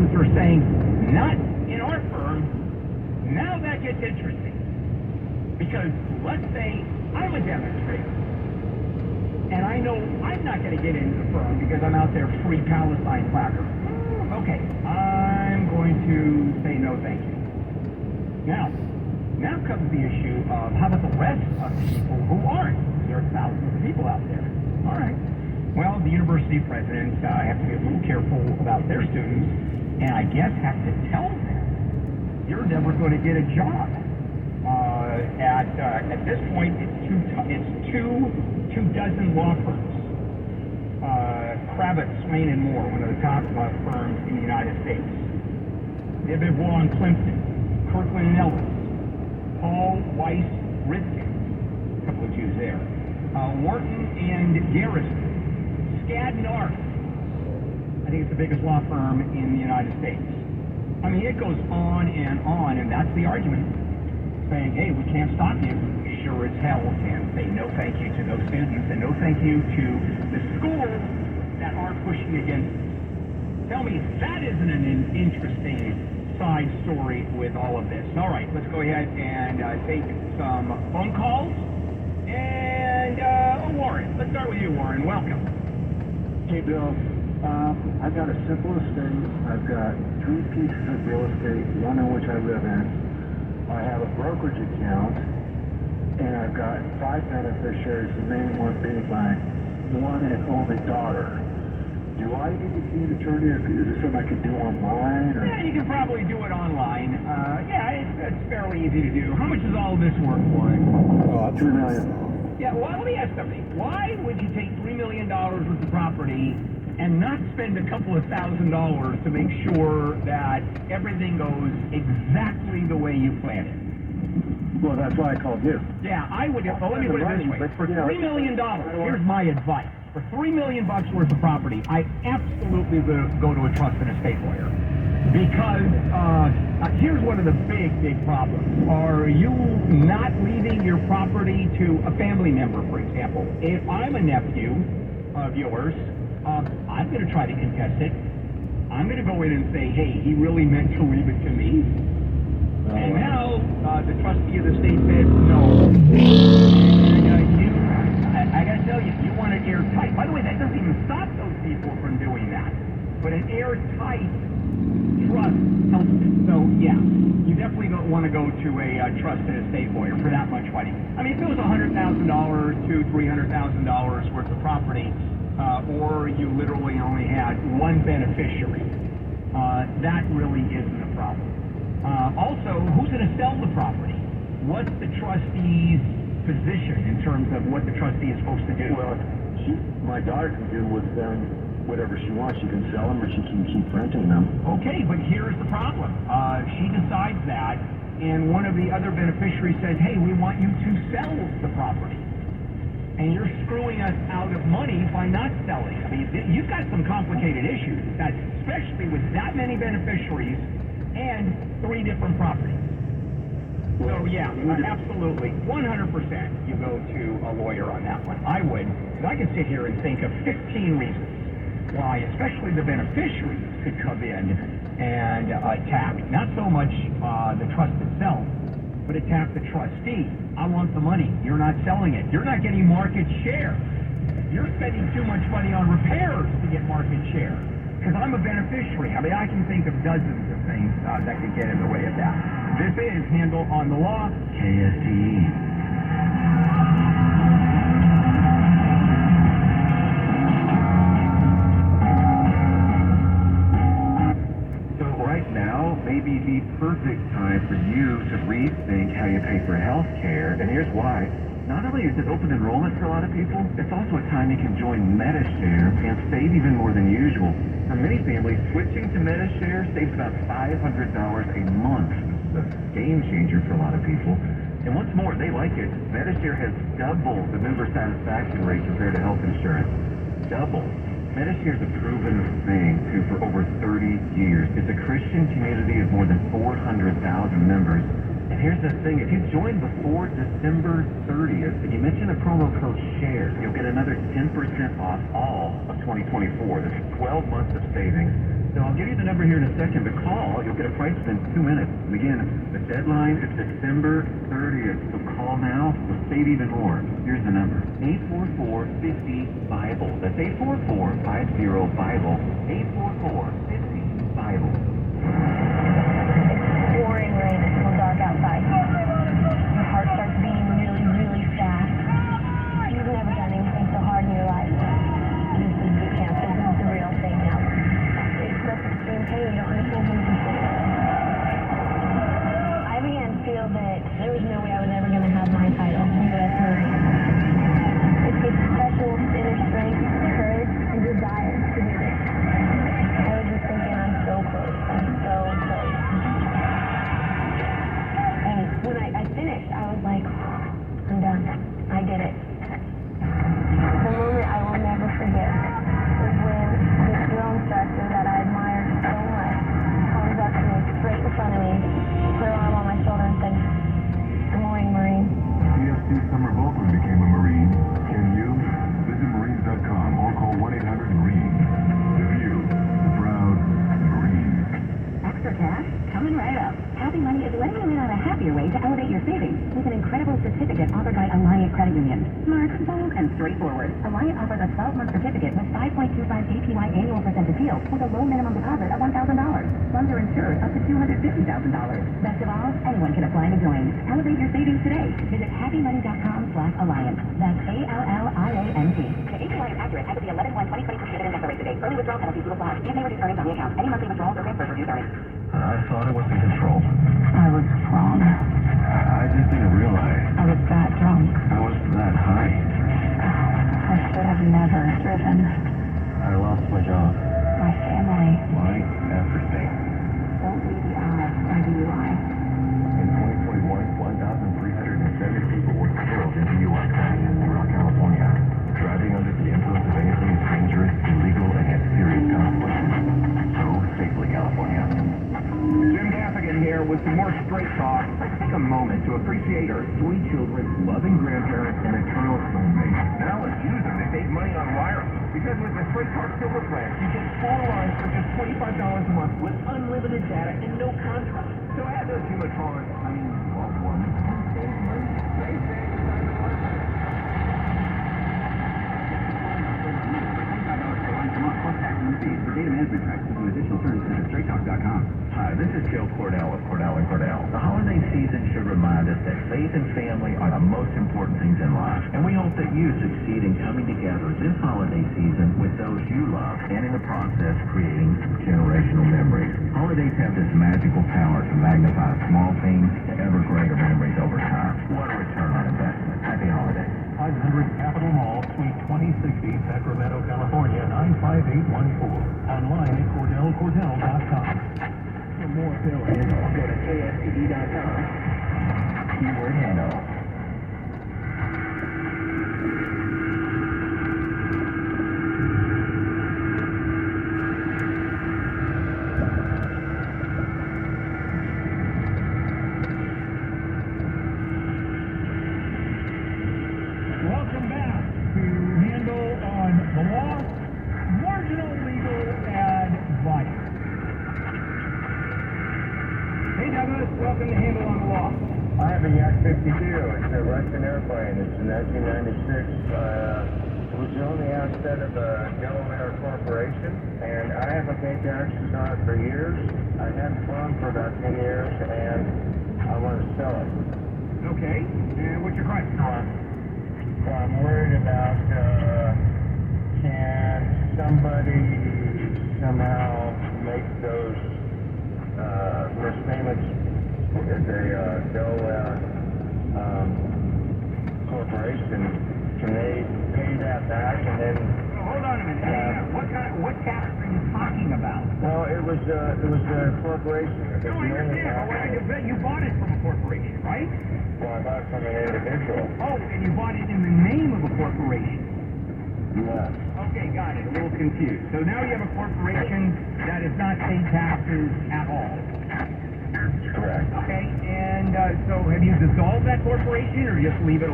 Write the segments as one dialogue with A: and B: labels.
A: firms are saying, not in our firm. Now that gets interesting. Because let's say I'm a demonstrator, and I know I'm not going to get into the firm because I'm out there free Palestine placard. Okay, I'm going to say no thank you. Now comes the issue of how about the rest of the people who aren't? There are thousands of people out there. All right. Well, the university presidents have to be a little careful about their students, and I guess have to tell them you're never going to get a job. At this point, it's two dozen law firms. Kravitz, Swain and Moore, one of the top firms in the United States. Ibevois and Plimpton, Kirkland and Ellis, Paul, Weiss, Ritsky, a couple of Jews there. Wharton and Garrison, Skadden Arps. I think it's the biggest law firm in the United States. I mean, it goes on, and that's the argument. Saying, hey, we can't stop you. Sure as hell can say no thank you to those students and no thank you to the schools that are pushing against it. Tell me, that isn't an interesting side story with all of this. All right, let's go ahead and take some phone calls. And, Warren, let's start with you, Warren. Welcome.
B: Hey, Bill. I've got a simple estate. I've got 3 pieces of real estate, one in which I live in. I have a brokerage account, and I've got 5 beneficiaries, the main one being my one and only daughter. Do I need to see an attorney, or is this something I could do online? Or?
A: Yeah, you can probably do it online. It's fairly easy to do. How much is all this worth, Warren?
B: $3 million.
A: Yeah, well, let me ask something. Why would you take $3 million worth of property and not spend a couple of $1,000s to make sure that everything goes exactly the way you planned it?
B: Well, that's why I called you.
A: Yeah, I would. Well, let me put it this way. For $3 million, here's my advice. For $3 million worth of property, I absolutely would go to a trust and estate lawyer. Because here's one of the big problems. Are you not leaving your property to a family member, for example? If I'm a nephew of yours, I'm going to try to contest it. I'm going to go in and say, hey, he really meant to leave it to me. And now the trustee of the state says no. And I got to tell you, you want it airtight. By the way, that doesn't even stop those people from doing that. But an airtight trust helps it. So, yeah, you definitely don't want to go to a trust and estate lawyer for that much money. I mean, if it was $100,000 to $300,000 worth of property, or you literally only had one beneficiary, that really isn't a problem. Also, who's going to sell the property? What's the trustee's position in terms of what the trustee is supposed to do?
B: Well, my daughter can do with them whatever she wants. She can sell them or she can keep renting them.
A: Okay, but here's the problem. She decides that, and one of the other beneficiaries says, hey, we want you to sell the property. And you're screwing us out of money by not selling. I mean, you've got some complicated issues, especially with that many beneficiaries and 3 different properties. So, yeah, absolutely, 100% you go to a lawyer on that one. I would, because I can sit here and think of 15 reasons why, especially the beneficiaries could come in and attack, not so much the trust itself, but attack the trustee. I want the money. You're not selling it. You're not getting market share. You're spending too much money on repairs to get market share. Because I'm a beneficiary. I mean, I can think of dozens of things that could get in the way of that. This is Handle on the Law, KSTE.
C: So right now may be the perfect time for you to rethink how you pay for health care. And here's why. Not only is it open enrollment for a lot of people, it's also a time you can join Medishare and save even more than usual. For many families, switching to Medishare saves about $500 a month. It's a game changer for a lot of people. And what's more, they like it. Medishare has double the member satisfaction rate compared to health insurance. Double. Medishare is a proven thing, too, for over 30 years. It's a Christian community of more than 400,000 members. And here's the thing, if you join before December 30th, and you mention a promo code SHARE, you'll get another 10% off all of 2024. That's 12 months of savings. So I'll give you the number here in a second, but call. You'll get a price within 2 minutes. And again, the deadline is December 30th, so call now. We'll save even more. Here's the number. 844-50-BIBLE. That's 844-50-BIBLE. 844-50-BIBLE.
D: Pouring rain. It's so dark outside. Your heart starts beating really, really fast. You've never done anything so hard in your life. This is boot camp. This is the real thing now. It's such extreme pain. You don't understand how you can feel it. I began to feel that there was no way I was ever going to have my title, U.S. Marine. It takes special inner strength, courage, and desire to do this. I was just thinking, I'm so close. I'm so close. And when I finished, I was like, I'm done. I did it. The moment I will never forget was when this drill instructor that I admired so much comes up to me straight in front of me, put her arm on my shoulder and said, "Good morning, Marine."
E: PFC Summer Volkman became a Marine. Can you? Visit Marines.com or call 1-800-MARINE. The View, the proud Marine.
F: Extra cash? Coming right up. Happy Money is letting you in on a happier way to elevate your savings with an incredible certificate offered by Alliant Credit Union. Smart, bold, and straightforward. Alliant offers a 12-month certificate with 5.25 APY annual percent appeal with a low minimum deposit of $1,000. Funds are insured up to $250,000. Best of all, anyone can apply to join. Elevate your savings today. Visit happymoney.com/alliance. That's ALLIANT. The APY is accurate as of the 11/1/2023 dividend declaration date. Early withdrawal penalties will apply. You may reduce earnings on the account. Any monthly withdrawals or transfers reduce earnings.
C: I thought I was in control.
D: I was wrong.
C: I just didn't realize
D: I was that drunk.
C: I was that high.
D: I should have never driven.
C: I lost my job.
D: My family.
C: My everything.
D: Don't be the eye by DUI.
C: In 2021, 1,370 people were killed in DUI crashes throughout California. Driving under the influence of anything is dangerous, illegal, and has serious consequences. So, safely, California.
A: Jim Gaffigan here with some more straight talk. Let's take a moment to appreciate our sweet children, loving grandparents, and eternal soulmates. Now let's use them to save money on wireless. Because with the Straight Talk Silver Plan, you get 4 lines for just $25 a month with unlimited data and no contract. So add those Humatrons, loved ones. Save money. Stay safe.
C: Plus tax and fees for data management practices and additional terms visit straighttalk.com. Hi, this is Joe Cordell of Cordell & Cordell. The holiday season should remind us that faith and family are the most important things in life. And we hope that you succeed in coming together this holiday season with those you love and in the process creating generational memories. Holidays have this magical power to magnify small things to ever greater memories over time. What a return on investment. Happy holidays.
G: 500 Capitol Mall, Suite 2060, Sacramento, California, 95814. Online at CordellCordell.com.
A: For more bill info, go to ASCD.com.
C: Keyword handle.
A: Welcome back to Handle on the Law, Marginal Legal Advice. Hey Douglas, welcome to Handle on the Law.
B: I have a Yak 52. It's a Russian airplane. It's a 1996. It was the only asset of a Delaware corporation, and I haven't paid taxes on it for years. I had flown for about 10 years, and I want to sell it.
A: Okay, and what's your question?
B: So I'm worried about, can somebody somehow make those missed payments as a Delaware corporation? Can they pay that back and then?
A: Hold on a minute. What tax are you talking about?
B: No, it was a corporation. It was
A: No, I
B: the only
A: understand, but
B: asset.
A: I bet you bought it from a corporation, right?
B: Well, I bought it from an individual.
A: Oh, and you bought it in the name of a corporation.
B: Yes.
A: Okay, got it. A little confused. So now you have a corporation that has not paid taxes at all.
B: Correct.
A: Okay, and so have you dissolved that corporation or just leave it? A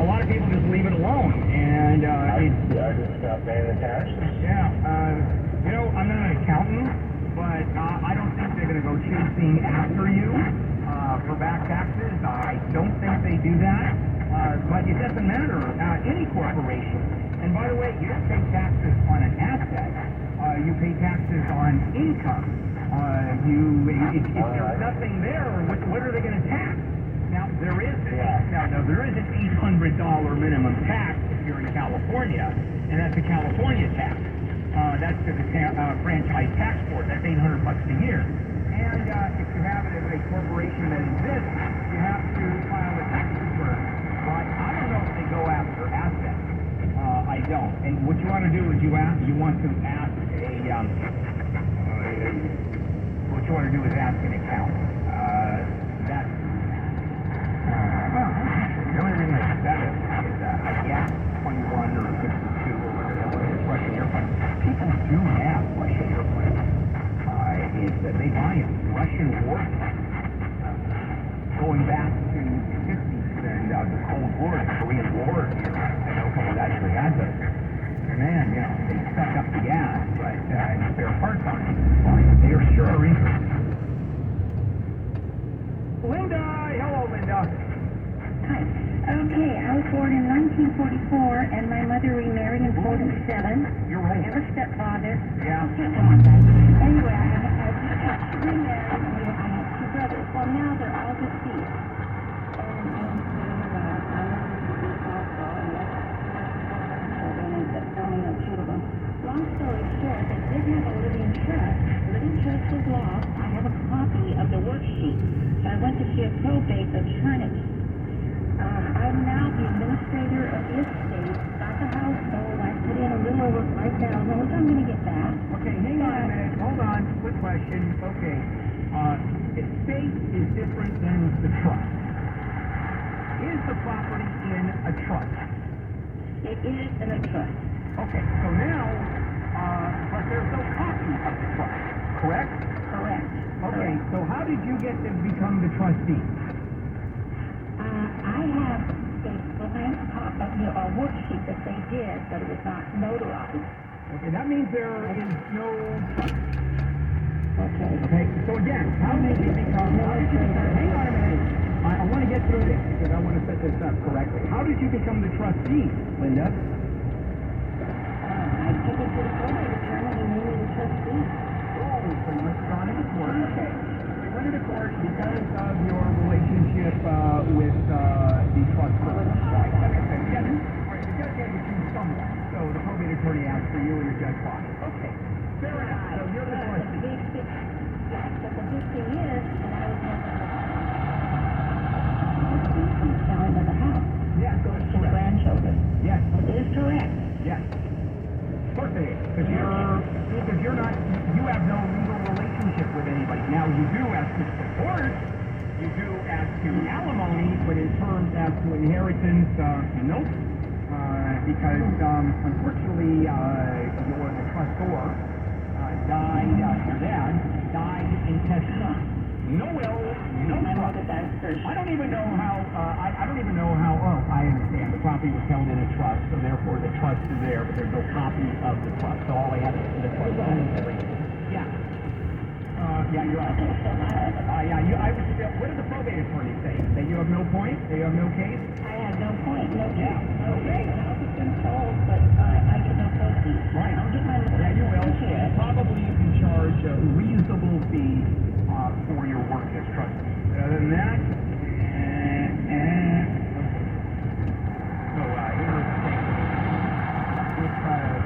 A: lot of people just leave it alone, and
B: I just stopped paying the taxes.
A: yeah. I'm not an accountant, assessing after you for back taxes. I don't think they do that, but it doesn't matter. Any corporation. And by the way, you don't pay taxes on an asset. You pay taxes on income. If there's nothing there, what are they going to tax? Now there is an $800 minimum tax if you're in California, and that's a California tax. That's to the franchise tax board. That's $800 a year. And if you have it as a corporation that exists, you have to file a tax return. But I don't know if they go after assets. I don't. And what you want to do is you want to ask what you want to do is ask an accountant. The only thing I said is I guess 21 or 52 or whatever it is, Russian airplanes. People do have Russian airplanes. They buy them. Russian war, going back to the 50s and the Cold War, the Korean War. I know a couple that actually had those. And man, they suck up the gas, but spare parts aren't fine. They are sure interesting. Linda! Hello, Linda.
H: Hi. Okay, I was born in 1944, and my mother remarried in 47.
A: You're right.
H: I have a stepfather.
A: Yeah.
H: Okay, come on, guys. Anyway, I remarried, and I have two brothers. Well, now they're all deceased. Long story short, they did have a living trust. The living trust was lost. I have a copy of the worksheet. So I went to see a probate attorney. I'm now the administrator of the estate. Got the house sold. I put in a little over $5,000, which I'm going to get back.
A: Okay, hang on a minute. Hold on. Quick question. Okay. Estate is different than the trust. Is the property in a trust?
H: It is in a trust.
A: Okay, so now, but there's no copy of the trust, correct?
H: Correct.
A: Okay, so how did you get to become the trustee?
H: I have a blank copy, a worksheet that they did, but it was not notarized.
A: Okay, that means there is no trust.
H: Okay.
A: Okay, so again, how did you become, hang on a minute. I want to get through this because I want to set this up correctly. How did you become the trustee, Linda?
H: I took it to the probate attorney and made me the trustee.
A: Oh, so you must have gone into court. Okay. So you went into court because of your relationship with the trust person. Right. Okay. Yeah. All right. The judge had to choose someone. So the probate attorney asked for you and the judge bought it. Okay. Fair enough. So you're the trustee.
H: But the big thing is, when I was selling of the house.
A: Yes, so it's
H: To the
A: correct.
H: grandchildren.
A: Yes.
H: It is correct.
A: Yes. Of course it is. Because you're not, you have no legal relationship with anybody. Now you do as to support, you do as to alimony, but in terms as to inheritance, nope. Because unfortunately, the trustor died, your dad died intestate. No will, no trust. I don't even know how, I understand. The property was held in a trust, so therefore the trust is there, but there's no copy of the trust. So all they have is the trust owns everything. Yeah. Yeah, you're right. What did the probate attorney say? That you have no point? That you have no case?
H: I have no point, no case.
A: Yeah. Okay.
H: The house has been sold, but I get no proceeds.
A: Right.
H: I'll get my
A: Yeah, you will.
H: share.
A: Probably you can charge a reasonable fee for your work as trustee. Other than that, so here's the thing. If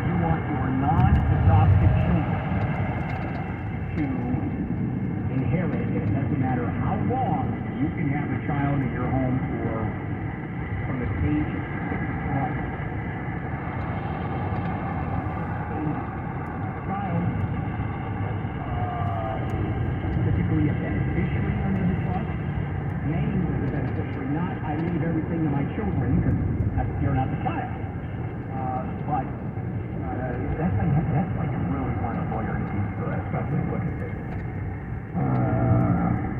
A: you want your non-adopted children to inherit, it doesn't matter how long, you can have a child in your home from the age of 6 on. Child, typically a beneficiary under the trust, named as a beneficiary, not I leave everything to my children because you're not the child. But that's like you really want a lawyer to be good, especially look at this.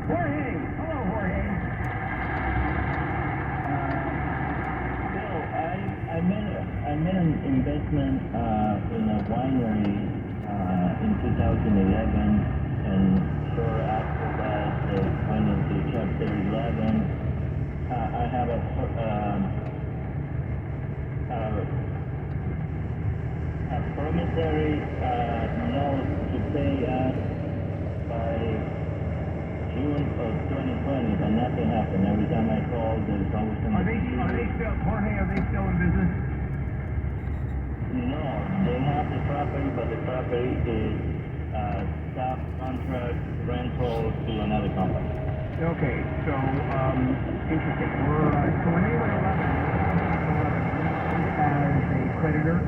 A: Jorge! Hello, Jorge!
I: Bill, I made an investment in a winery in 2011, and sure after that promissory note to pay us by June of 2020, but nothing happened. Every time I call, there's always something.
A: Are they still, Jorge, are they still in business?
I: No, they have the property, but the property is subcontract rental to another company.
A: Okay, so, interesting. So when they were 11 as a creditor,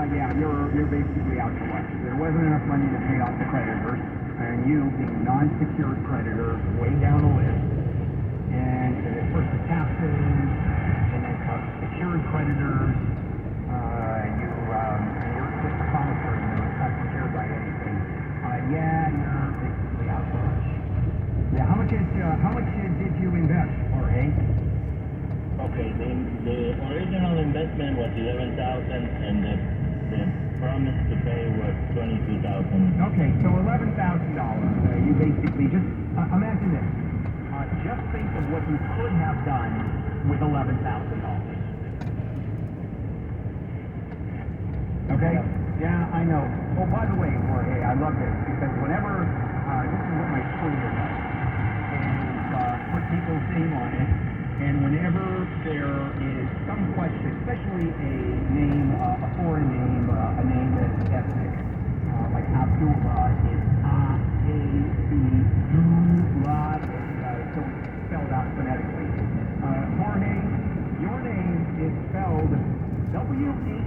A: yeah, you're basically out to lunch. There wasn't enough money to pay off the creditors, and you, being a non-secured creditor, way down the list, and first the taxes, and then secured creditors, you're just a promissory note, not secured by anything. Yeah, you're basically out to lunch. Yeah, how much did you invest, Jorge?
I: Okay, the original investment was 11,000, and the promise to pay was 22,000.
A: Okay, so $11,000. You basically just imagine this. Just think of what you could have done with $11,000. Okay? Yeah, I know. Oh, by the way, Jorge, I love this because whenever this is what my career does, is put people's name on it, and whenever there is some question, especially a name, a foreign name, a name that's ethnic, like Abdullah is A-B-D-U-L-A, so it's spelled out phonetically. Jorge, your name is spelled W-H-O-R-E-K-H-E.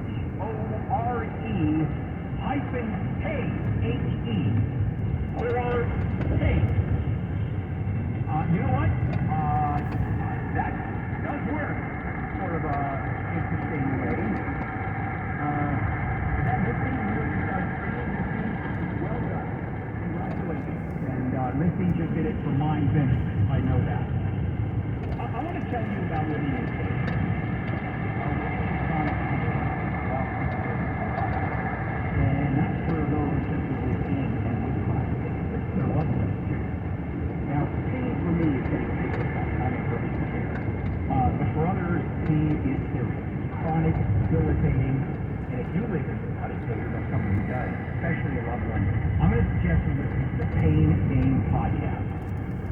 A: Jorge. You know what? That does work. Sort of interesting way. Is that Missy? You were just screaming, Missy? Well done. Congratulations. And Missy just did it for my benefit. I know that. I want to tell you about living in Teale. And that's for those that live in and with chronic pain. They're lovely too. Now, pain for me is getting paper cut. I'm in great care. But for others, pain is serious. Chronic, debilitating. And if you live in chronic pain, or someone who does, especially a loved one, I'm going to suggest you listen to the Pain Game Podcast.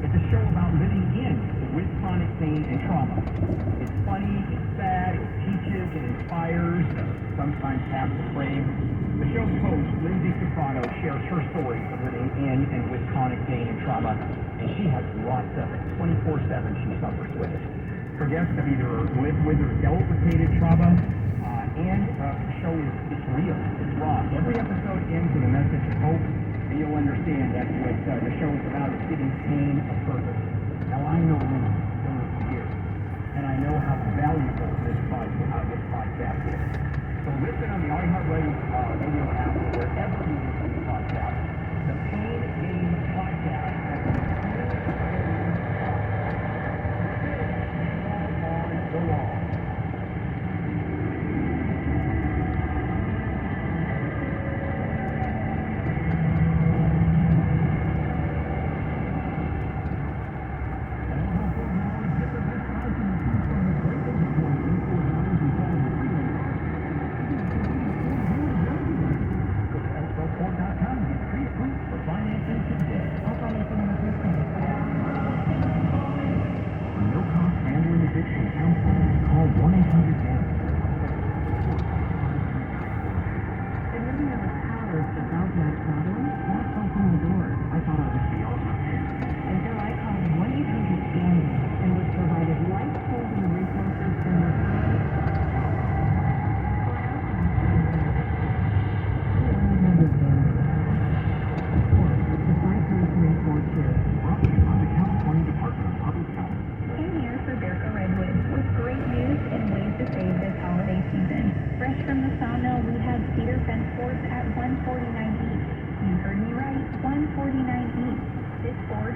A: It's a show about living in with chronic pain and trauma. It's funny, it's sad, it teaches, it inspires, sometimes half the frame. The show's host, Lindsay Soprano, shares her stories of living in and with chronic pain and trauma, and she has lots of it. 24/7 she suffers with it. Her guests have either lived with or dealt with pain and trauma, and the show is real, it's raw. Every episode ends with a message of hope, and you'll understand that's what the show is about, is giving pain a purpose. Now, I know Lindsay, known her for years, and I know how valuable this podcast is. So listen on the iHeartRadio app or wherever you listen to podcasts. The Pain Game Podcast. Go on.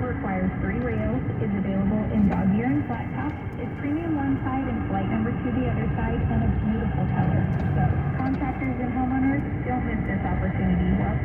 D: Requires 3 rails, is available in dog ear and flat top, is premium one side and flight number 2 the other side, and a beautiful color. So, contractors and homeowners, don't miss this opportunity while